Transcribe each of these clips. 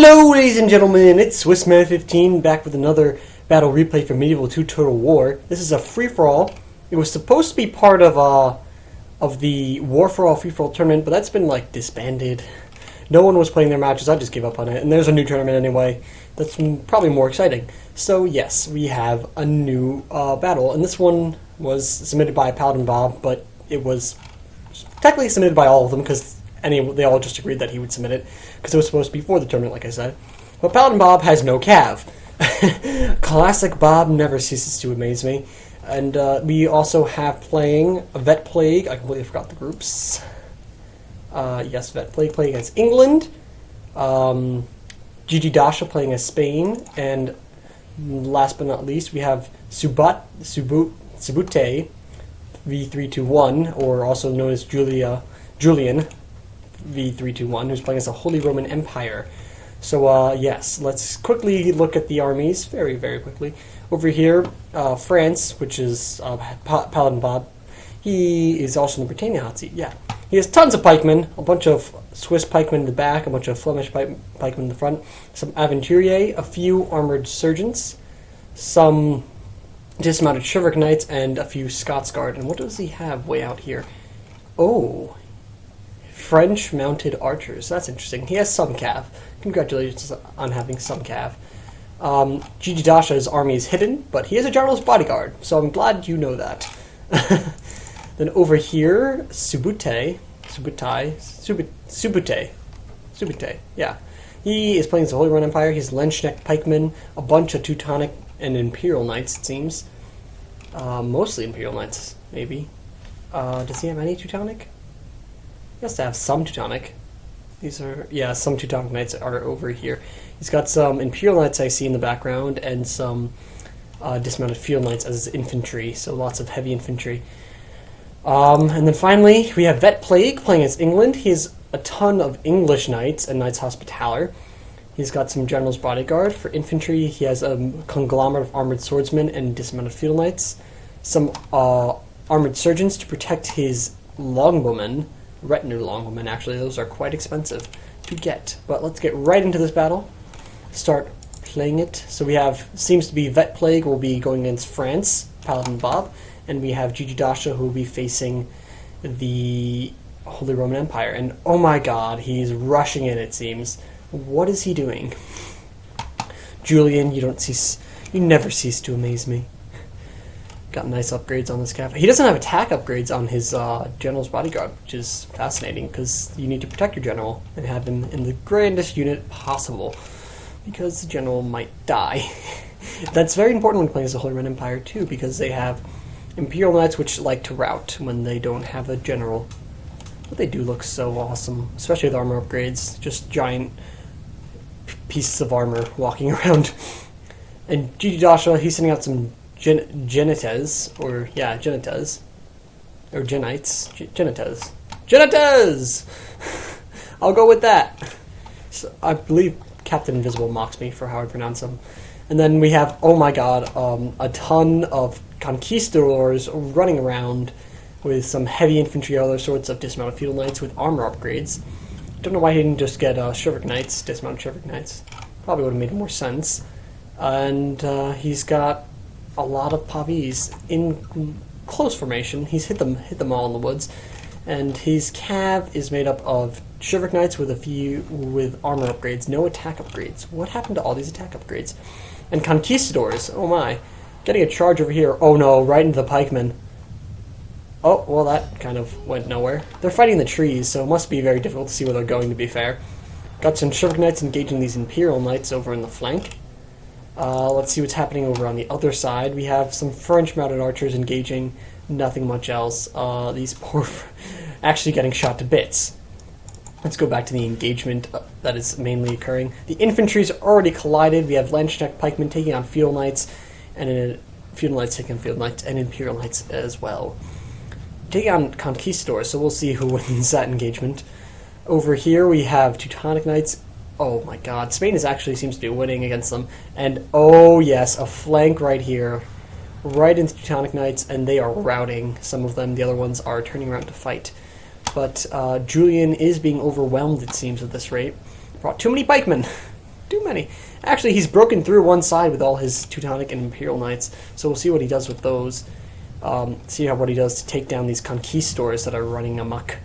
Hello, ladies and gentlemen, it's Swissman15 back with another battle replay for Medieval 2 Total War. This is a free-for-all. It was supposed to be part of the War-for-All free-for-all tournament, but that's been, like, disbanded. No one was playing their matches, I just gave up on it, and there's a new tournament anyway that's probably more exciting. So, yes, we have a new battle, and this one was submitted by Paladin Bob, but it was technically submitted by all of them, because they all just agreed that he would submit it, because it was supposed to be for the tournament, like I said. But Paladin Bob has no cav. Classic Bob never ceases to amaze me. And we also have playing Vet Plague. I completely forgot the groups. Yes, Vet Plague playing as England. Gigi Dasha playing as Spain. And last but not least, we have Subute V321, or also known as Julian V321, who's playing as the Holy Roman Empire. So, yes, let's quickly look at the armies, very, very quickly. Over here, France, which is Paladin Bob, he is also in the Britannia hot seat, yeah. He has tons of pikemen, a bunch of Swiss pikemen in the back, a bunch of Flemish pikemen in the front, some Aventuriers, a few armored sergeants, some dismounted chivalric knights, and a few Scots Guard. And what does he have way out here? Oh, French mounted archers. That's interesting. He has some cav. Congratulations on having some cav. Gigi Dasha's army is hidden, but he is a general's bodyguard, so I'm glad you know that. Then over here, Subute, yeah. He is playing as the Holy Roman Empire. He's Lenschneck pikemen, a bunch of Teutonic and Imperial Knights, it seems. Mostly Imperial Knights, maybe. Does he have any Teutonic? He has to have some Teutonic. These are, yeah, some Teutonic Knights are over here. He's got some Imperial Knights I see in the background, and some dismounted field knights as infantry, so lots of heavy infantry. And then finally, we have Vet Plague playing as England. He has a ton of English knights and Knights Hospitaller. He's got some General's Bodyguard. For infantry, he has a conglomerate of armored swordsmen and dismounted field knights. Some armored sergeants to protect his longbowmen. Retinue longbowmen, actually. Those are quite expensive to get. But let's get right into this battle. Start playing it. So we have, seems to be Vet Plague will be going against France, Paladin Bob, and we have Gigi Dasha who will be facing the Holy Roman Empire. And oh my god, he's rushing in, it seems. What is he doing? Julian, you never cease to amaze me. Got nice upgrades on this cav. He doesn't have attack upgrades on his general's bodyguard, which is fascinating, because you need to protect your general and have him in the grandest unit possible, because the general might die. That's very important when playing as the Holy Roman Empire too, because they have Imperial Knights which like to rout when they don't have a general. But they do look so awesome, especially with armor upgrades. Just giant pieces of armor walking around. And Gigi Dasha, he's sending out some Genites. I'll go with that. So I believe Captain Invisible mocks me for how I pronounce them. And then we have, oh my god, a ton of conquistadors running around with some heavy infantry, other sorts of dismounted field knights with armor upgrades. Don't know why he didn't just get chivalric knights, dismounted chivalric knights. Probably would have made more sense. And he's got a lot of Pavis in close formation. He's hit them all in the woods, and his cav is made up of chivalric knights with armor upgrades, no attack upgrades. What happened to all these attack upgrades? And conquistadors. Oh my, getting a charge over here. Oh no, right into the pikemen. Oh well, that kind of went nowhere. They're fighting the trees, so it must be very difficult to see where they're going. To be fair, got some chivalric knights engaging these Imperial Knights over in the flank. Let's see what's happening over on the other side. We have some French mounted archers engaging, nothing much else. These poor actually getting shot to bits. Let's go back to the engagement that is mainly occurring. The infantry's already collided. We have Lenschneck pikemen taking on field knights, and field knights taking on field knights, and Imperial Knights as well. Taking on conquistadors, so we'll see who wins that engagement. Over here we have Teutonic Knights. Oh my god, Spain actually seems to be winning against them. And oh yes, a flank right here. Right into Teutonic Knights, and they are routing some of them. The other ones are turning around to fight. But Julian is being overwhelmed, it seems, at this rate. Brought too many pikemen. many. Actually, he's broken through one side with all his Teutonic and Imperial Knights, so we'll see what he does with those. See what he does to take down these conquistadors that are running amok.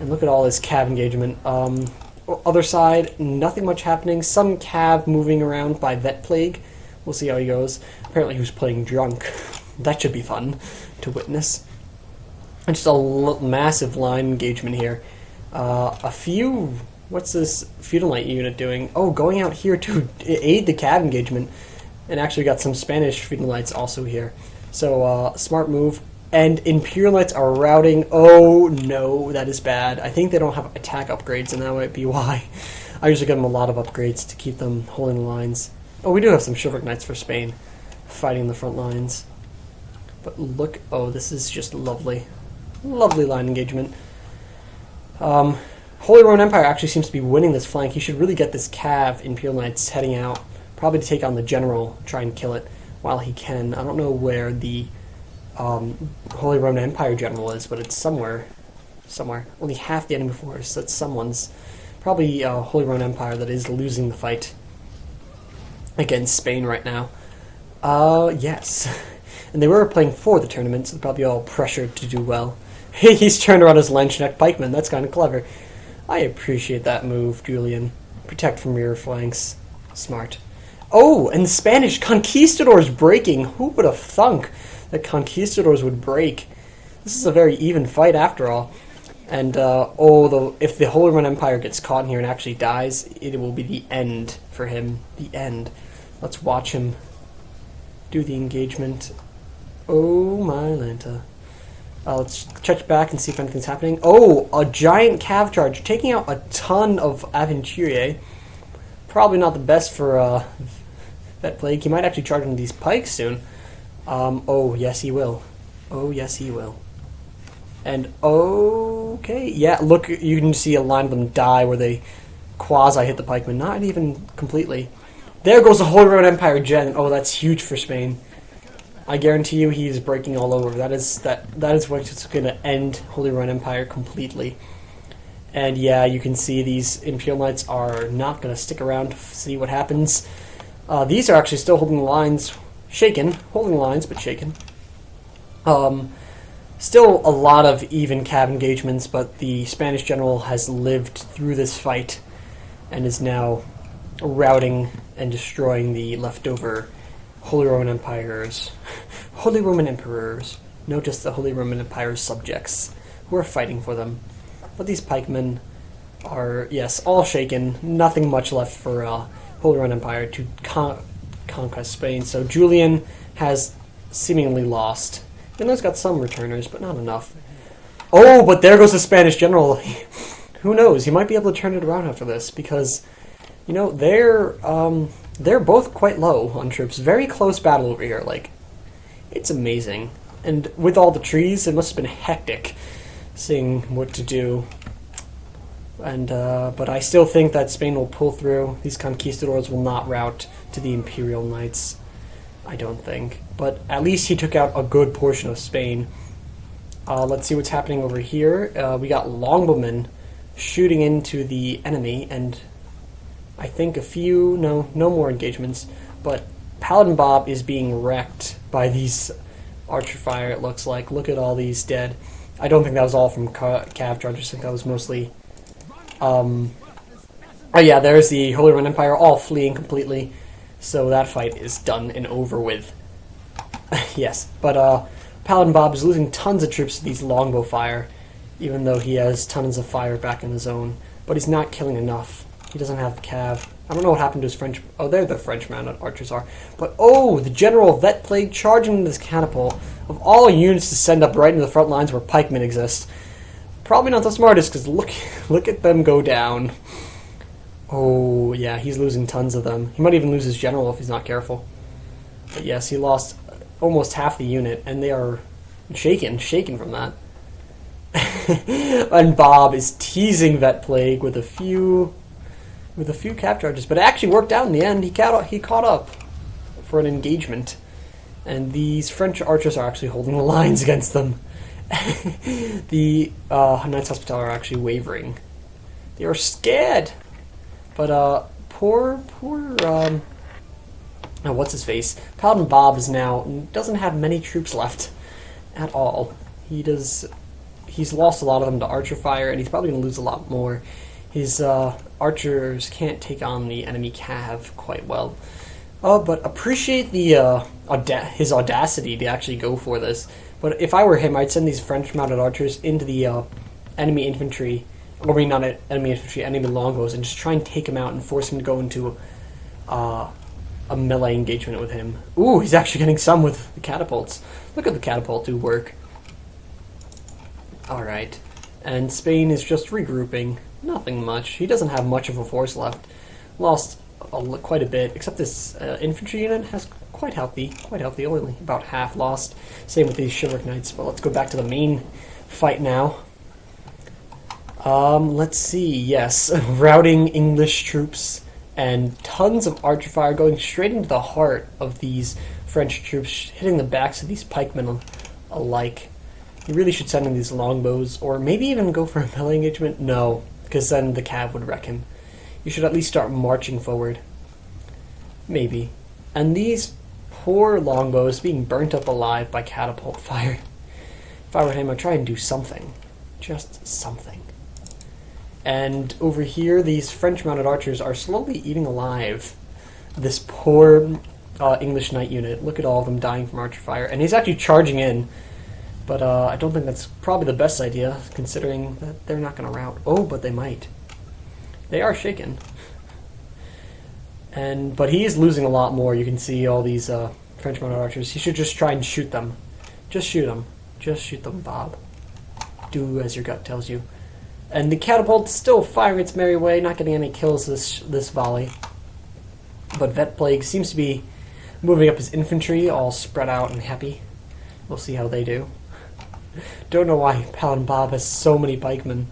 And look at all his cav engagement. Other side, nothing much happening. Some cav moving around by Vet Plague. We'll see how he goes. Apparently he was playing drunk. That should be fun to witness. And just a massive line engagement here. A few... What's this Feudal Knight unit doing? Oh, going out here to aid the cav engagement. And actually got some Spanish Feudal Knights also here. So, smart move. And Imperial Knights are routing. Oh, no, that is bad. I think they don't have attack upgrades, and that might be why. I usually give them a lot of upgrades to keep them holding the lines. Oh, we do have some Chivalric Knights for Spain, fighting the front lines. But look, oh, this is just lovely. Lovely line engagement. Holy Roman Empire actually seems to be winning this flank. He should really get this cav Imperial Knights heading out. Probably to take on the general, try and kill it while he can. I don't know where the Holy Roman Empire general is, but it's somewhere. Only half the enemy force. That's someone's. Probably Holy Roman Empire that is losing the fight against Spain right now. Yes. And they were playing for the tournament, so they're probably all pressured to do well. He's turned around his Lenchneck pikeman. That's kind of clever. I appreciate that move, Julian. Protect from rear flanks. Smart. Oh, and the Spanish conquistadors breaking. Who would have thunk that conquistadors would break? This is a very even fight after all. And, if the Holy Roman Empire gets caught in here and actually dies, it will be the end for him. The end. Let's watch him do the engagement. Oh, my Lanta. Let's check back and see if anything's happening. Oh, a giant cav charge, taking out a ton of Aventurier. Probably not the best for Vet Plague. He might actually charge into these pikes soon. Oh, yes he will. Oh, yes he will. And, okay, yeah, look, you can see a line of them die where they quasi-hit the pikemen. Not even completely. There goes the Holy Roman Empire gen. Oh, that's huge for Spain. I guarantee you he's breaking all over. That is what's going to end Holy Roman Empire completely. And yeah, you can see these Imperial Knights are not going to stick around to see what happens. These are actually still holding the lines, shaken, holding the lines, but shaken. Still a lot of even cav engagements, but the Spanish general has lived through this fight and is now routing and destroying the leftover Holy Roman Emperors. Holy Roman Emperors. No, just the Holy Roman Empire's subjects who are fighting for them. But these pikemen are, yes, all shaken. Nothing much left for Holy Roman Empire to conquest Spain. So Julian has seemingly lost. Then there's got some returners, but not enough. Oh, but there goes the Spanish general. Who knows? He might be able to turn it around after this because, you know, they're both quite low on troops. Very close battle over here. Like, it's amazing. And with all the trees, it must have been hectic seeing what to do. And but I still think that Spain will pull through. These conquistadors will not rout to the Imperial Knights. I don't think. But at least he took out a good portion of Spain. Let's see what's happening over here. We got longbowmen shooting into the enemy, and I think no more engagements. But Paladin Bob is being wrecked by these archer fire, it looks like. Look at all these dead. I don't think that was all from cav charges. I think that was mostly... oh yeah, there's the Holy Roman Empire all fleeing completely. So that fight is done and over with. Yes, but Paladin Bob is losing tons of troops to these longbow fire, even though he has tons of fire back in his own. But he's not killing enough. He doesn't have the cav. I don't know what happened to his French... Oh, there the French mounted archers are. But, oh, the General Vet Plague charging into this catapult. Of all units to send up right into the front lines where pikemen exist. Probably not the smartest, because look at them go down. Oh, yeah, he's losing tons of them. He might even lose his general if he's not careful. But yes, he lost almost half the unit, and they are shaken from that. And Bob is teasing Vet Plague with a few cap charges, but it actually worked out in the end. He caught up for an engagement, and these French archers are actually holding the lines against them. The Knights Hospitaller are actually wavering. They are scared. But poor, oh, what's his face? Paladin Bob doesn't have many troops left at all. He's lost a lot of them to archer fire, and he's probably going to lose a lot more. His archers can't take on the enemy cav quite well. But appreciate the his audacity to actually go for this. But if I were him, I'd send these French mounted archers into the enemy infantry, or I mean not enemy infantry, enemy longbows, and just try and take him out and force him to go into a melee engagement with him. Ooh, he's actually getting some with the catapults. Look at the catapult do work. Alright. And Spain is just regrouping. Nothing much. He doesn't have much of a force left. Lost quite a bit, except this infantry unit has quite healthy, only about half lost. Same with these chivalric knights, but let's go back to the main fight now. Let's see, yes, routing English troops and tons of archer fire going straight into the heart of these French troops, hitting the backs of these pikemen alike. You really should send in these longbows, or maybe even go for a melee engagement. No, because then the cav would wreck him. You should at least start marching forward. Maybe. And these poor longbows being burnt up alive by catapult fire. If I were him, I'd try and do something. Just something. And over here, these French mounted archers are slowly eating alive this poor English knight unit. Look at all of them dying from archer fire. And he's actually charging in. But I don't think that's probably the best idea, considering that they're not going to rout. Oh, but they might. They are shaken. But he is losing a lot more. You can see all these French mounted archers. He should just try and shoot them. Just shoot them. Just shoot them, Bob. Do as your gut tells you. And the catapult still firing its merry way, not getting any kills this volley. But Vet Plague seems to be moving up his infantry, all spread out and happy. We'll see how they do. Don't know why Paladin Bob has so many pikemen.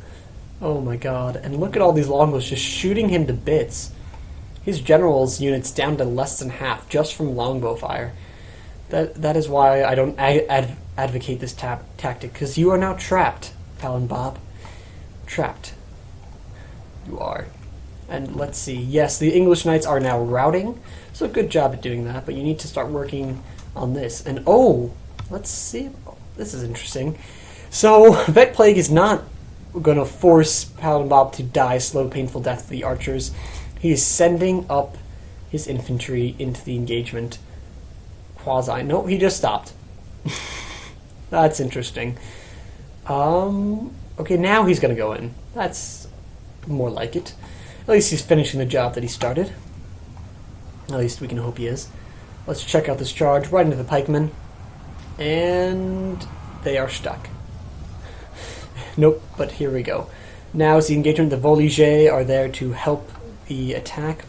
Oh my god. And look at all these longbows just shooting him to bits. His general's unit's down to less than half just from longbow fire. That is why I don't advocate this tactic, because you are now trapped, Paladin Bob. Trapped. You are. And let's see. Yes, the English knights are now routing, so good job at doing that, but you need to start working on this. And oh, let's see. This is interesting. So, Vet Plague is not going to force Paladin Bob to die slow, painful death to the archers. He is sending up his infantry into the engagement. Quasi. No, he just stopped. That's interesting. Okay, now he's going to go in. That's more like it. At least he's finishing the job that he started. At least we can hope he is. Let's check out this charge right into the pikemen. And they are stuck. Nope, but here we go. Now is the engagement. The Voltigeurs are there to help the attack,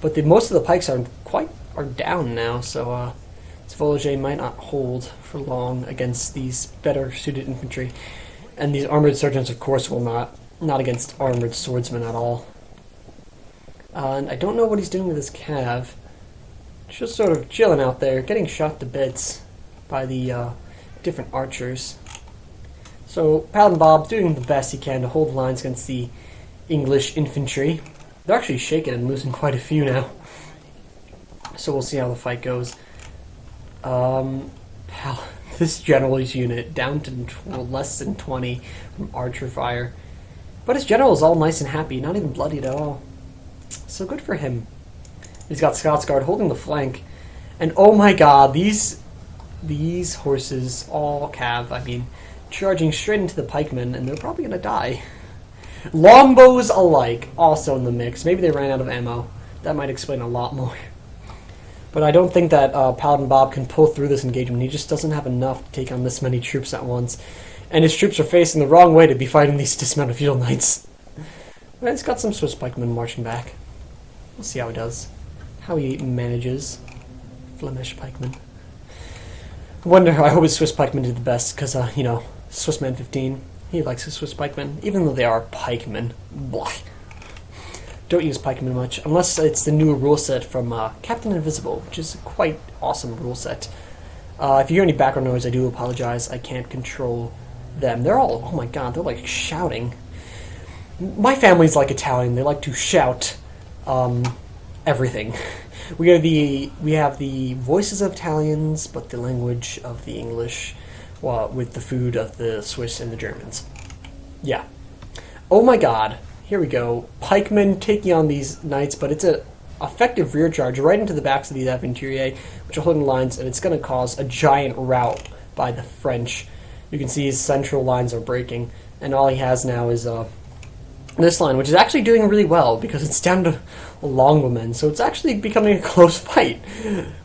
but most of the pikes are down now, so this Voltigeurs might not hold for long against these better suited infantry. And these armored sergeants, of course, will not against armored swordsmen at all. And I don't know what he's doing with his cav. Just sort of chilling out there, getting shot to bits by the different archers. So Paladin Bob doing the best he can to hold the lines against the English infantry. They're actually shaken and losing quite a few now. So we'll see how the fight goes. This general's unit down to less than 20 from archer fire. But his general is all nice and happy, not even bloodied at all. So good for him. He's got Scots Guard holding the flank. And oh my god, these horses, all cav, charging straight into the pikemen, and they're probably going to die. Longbows alike, also in the mix. Maybe they ran out of ammo. That might explain a lot more. But I don't think that Paladin Bob can pull through this engagement. He just doesn't have enough to take on this many troops at once. And his troops are facing the wrong way to be fighting these dismounted field knights. But he's got some Swiss pikemen marching back. We'll see how he does. How he manages. Flemish pikemen. I hope his Swiss pikemen did the best, because, Swissman 15, he likes his Swiss pikemen, even though they are pikemen. Blah. Don't use pikemen much, unless it's the new rule set from Captain Invisible, which is a quite awesome rule set. If you hear any background noise, I do apologize. I can't control them. They're all, oh my god, they're like shouting. My family's like Italian. They like to shout everything. We have the voices of Italians, but the language of the English, well, with the food of the Swiss and the Germans. Yeah. Oh my god. Here we go. Pikemen taking on these knights, but it's an effective rear charge right into the backs of these Aventuriers, which are holding lines, and it's going to cause a giant rout by the French. You can see his central lines are breaking, and all he has now is this line, which is actually doing really well because it's down to longbowmen, so it's actually becoming a close fight.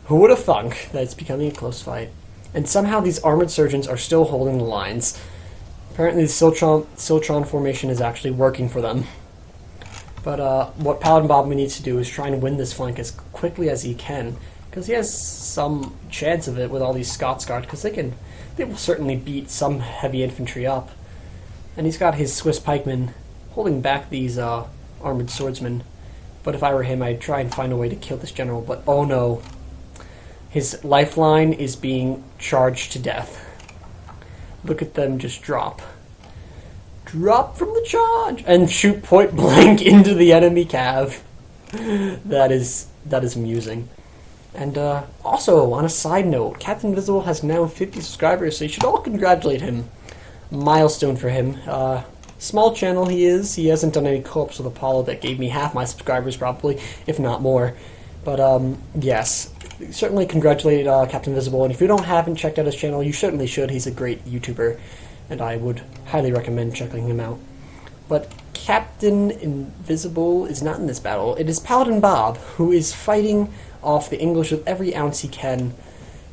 Who would have thunk that it's becoming a close fight? And somehow these armored surgeons are still holding the lines. Apparently the Siltron formation is actually working for them. But what Paladin Bob needs to do is try and win this flank as quickly as he can, because he has some chance of it with all these Scots Guard, because they will certainly beat some heavy infantry up. And he's got his Swiss pikemen holding back these armored swordsmen. But if I were him, I'd try and find a way to kill this general. But oh no, his lifeline is being charged to death. Look at them just drop. Drop from the charge! And shoot point blank into the enemy cav. That is amusing. And also, on a side note, Captain Invisible has now 50 subscribers, so you should all congratulate him. Milestone for him. Small channel he is. He hasn't done any co-ops with Apollo that gave me half my subscribers, probably, if not more. But, yes. Certainly congratulate Captain Invisible, and if you haven't checked out his channel, you certainly should. He's a great YouTuber, and I would highly recommend checking him out. But Captain Invisible is not in this battle. It is Paladin Bob, who is fighting off the English with every ounce he can.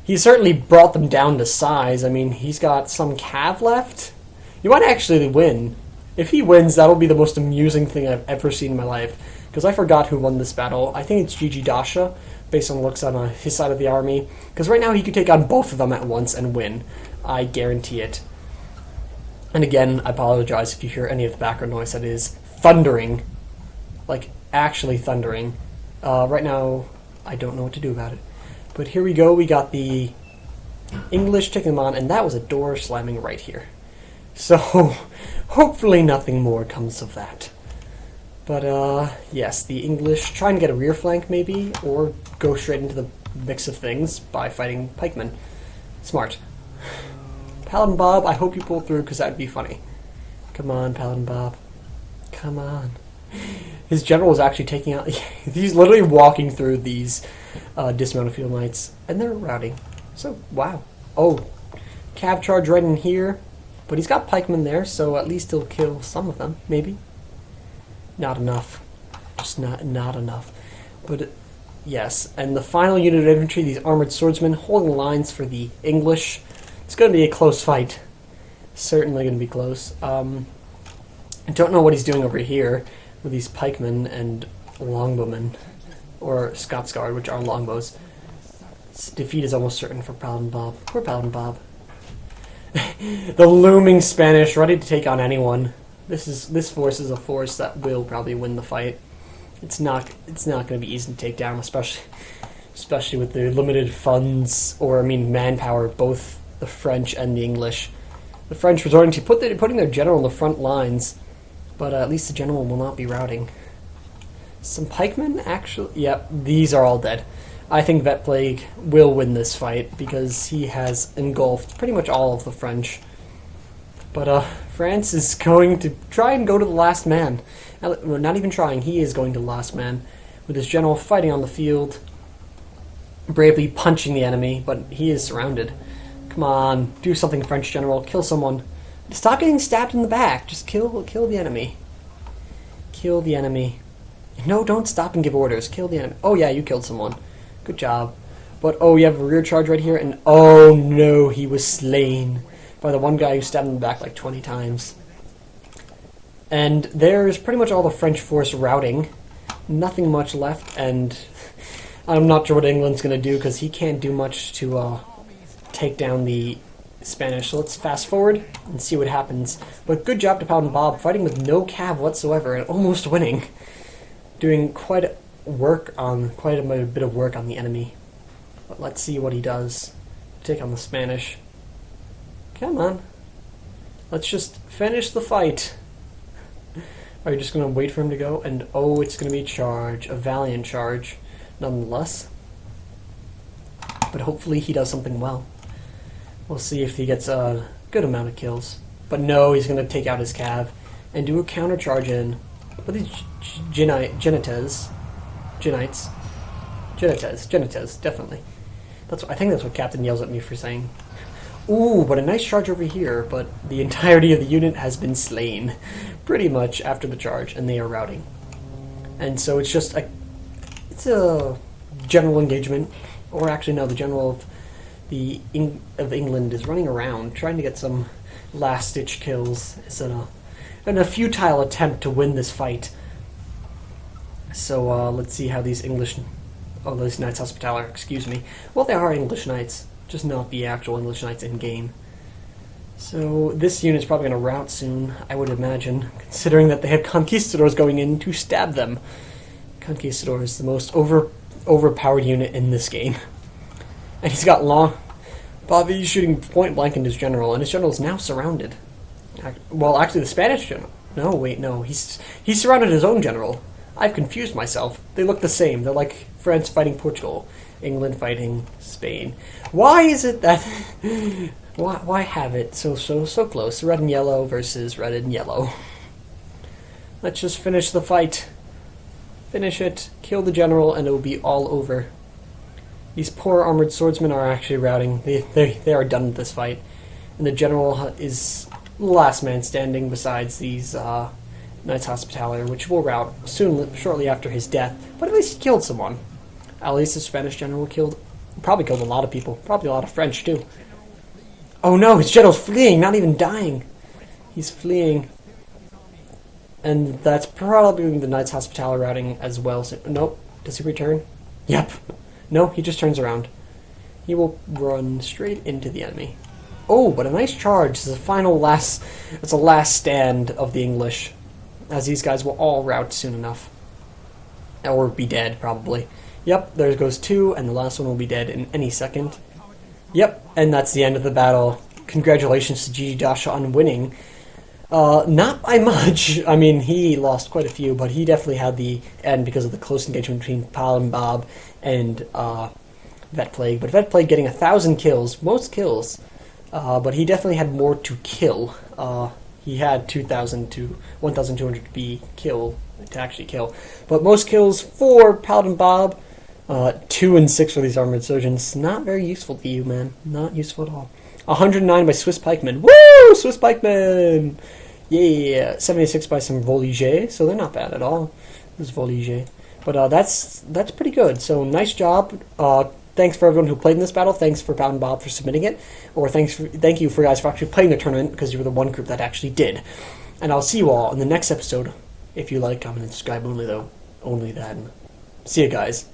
He certainly brought them down to size. I mean, he's got some cav left. You might actually win. If he wins, that'll be the most amusing thing I've ever seen in my life, because I forgot who won this battle. I think it's Gigi Dasha, based on the looks on his side of the army, because right now he could take on both of them at once and win. I guarantee it. And again, I apologize if you hear any of the background noise. That is thundering. Like, actually thundering. Right now, I don't know what to do about it. But here we go. We got the English taking them on, and that was a door slamming right here. So, hopefully nothing more comes of that. But, yes, the English trying to get a rear flank, maybe, or go straight into the mix of things by fighting pikemen. Smart. Paladin Bob, I hope you pull through, because that'd be funny. Come on, Paladin Bob. Come on. His general was actually taking out... he's literally walking through these dismounted field knights, and they're routing. So, wow. Oh, cav charge right in here. But he's got pikemen there, so at least he'll kill some of them, maybe. Not enough. Just not enough. But, yes. And the final unit of infantry, these armored swordsmen, holding lines for the English. It's going to be a close fight. Certainly going to be close. I don't know what he's doing over here with these pikemen and longbowmen, or Scots Guard, which are longbows. Defeat is almost certain for Paladin Bob. Poor Paladin Bob. The looming Spanish, ready to take on anyone. This force is a force that will probably win the fight. It's not going to be easy to take down, especially with the limited funds, or I mean manpower, both the French and the English. The French resorting to putting their general in the front lines, but at least the general will not be routing. Some pikemen, actually... Yep, these are all dead. I think Vet Plague will win this fight, because he has engulfed pretty much all of the French. But France is going to try and go to the last man. Not even trying, he is going to the last man, with his general fighting on the field, bravely punching the enemy, but he is surrounded. Come on, do something, French general. Kill someone. Stop getting stabbed in the back. Just kill the enemy. Kill the enemy. No, don't stop and give orders. Kill the enemy. Oh yeah, you killed someone. Good job. But oh, you have a rear charge right here, and oh no, he was slain by the one guy who stabbed him in the back like 20 times. And there's pretty much all the French force routing. Nothing much left, and I'm not sure what England's going to do, because he can't do much to take down the Spanish. So let's fast forward and see what happens. But good job to Paladin Bob, fighting with no cav whatsoever and almost winning. Doing quite a bit of work on the enemy. But let's see what he does to take on the Spanish. Come on. Let's just finish the fight. Are you just going to wait for him to go? And oh, it's going to be charge. A valiant charge, nonetheless. But hopefully he does something well. We'll see if he gets a good amount of kills. But no, he's going to take out his cav and do a counter charge in. But these Genites, definitely. I think that's what Captain yells at me for saying. Ooh, but a nice charge over here, but the entirety of the unit has been slain, pretty much, after the charge, and they are routing. And so it's just it's a general engagement, or actually no, the general of England is running around, trying to get some last-ditch kills. It's a futile attempt to win this fight. So let's see how these these Knights Hospitaller, excuse me. Well, they are English Knights, just not the actual English Knights in-game. So this unit's probably going to rout soon, I would imagine, considering that they have Conquistadors going in to stab them. Conquistador is the most overpowered unit in this game. And he's got Bobby's shooting point blank into his general, and his general is now surrounded. Well, actually, the Spanish general. No, wait, no. He's surrounded his own general. I've confused myself. They look the same. They're like France fighting Portugal, England fighting Spain. Why is it that... why have it so close? Red and yellow versus red and yellow. Let's just finish the fight. Finish it, kill the general, and it will be all over. These poor armored swordsmen are actually routing. They are done with this fight. And the general is the last man standing besides these Knights Hospitaller, which will rout shortly after his death. But at least he killed someone. At least the Spanish general probably killed a lot of people. Probably a lot of French, too. Oh no, his general's fleeing, not even dying. He's fleeing. And that's probably the Knights Hospitaller routing as well. So, nope. Does he return? Yep. No, he just turns around. He will run straight into the enemy. Oh, but a nice charge. This is it's a last stand of the English, as these guys will all rout soon enough. Or be dead, probably. Yep, there goes two, and the last one will be dead in any second. Yep, and that's the end of the battle. Congratulations to Gigi Dasha on winning. Not by much. I mean, he lost quite a few, but he definitely had the end because of the close engagement between Pal and Bob and Vet Plague. But Vet Plague getting 1,000 kills, most kills, but he definitely had more to kill. He had 2,000 to 1,200 to actually kill. But most kills for Paladin Bob, 2 and 6 for these armored surgeons. Not very useful to you, man. Not useful at all. 109 by Swiss Pikemen. Woo! Swiss Pikemen! Yeah, 76 by some Voligers, so they're not bad at all. This Voliger. But that's pretty good. So nice job. Thanks for everyone who played in this battle. Thanks for Paladin Bob for submitting it. Or thank you for guys for actually playing the tournament, because you were the one group that actually did. And I'll see you all in the next episode. If you like, comment, and subscribe only that. See you guys.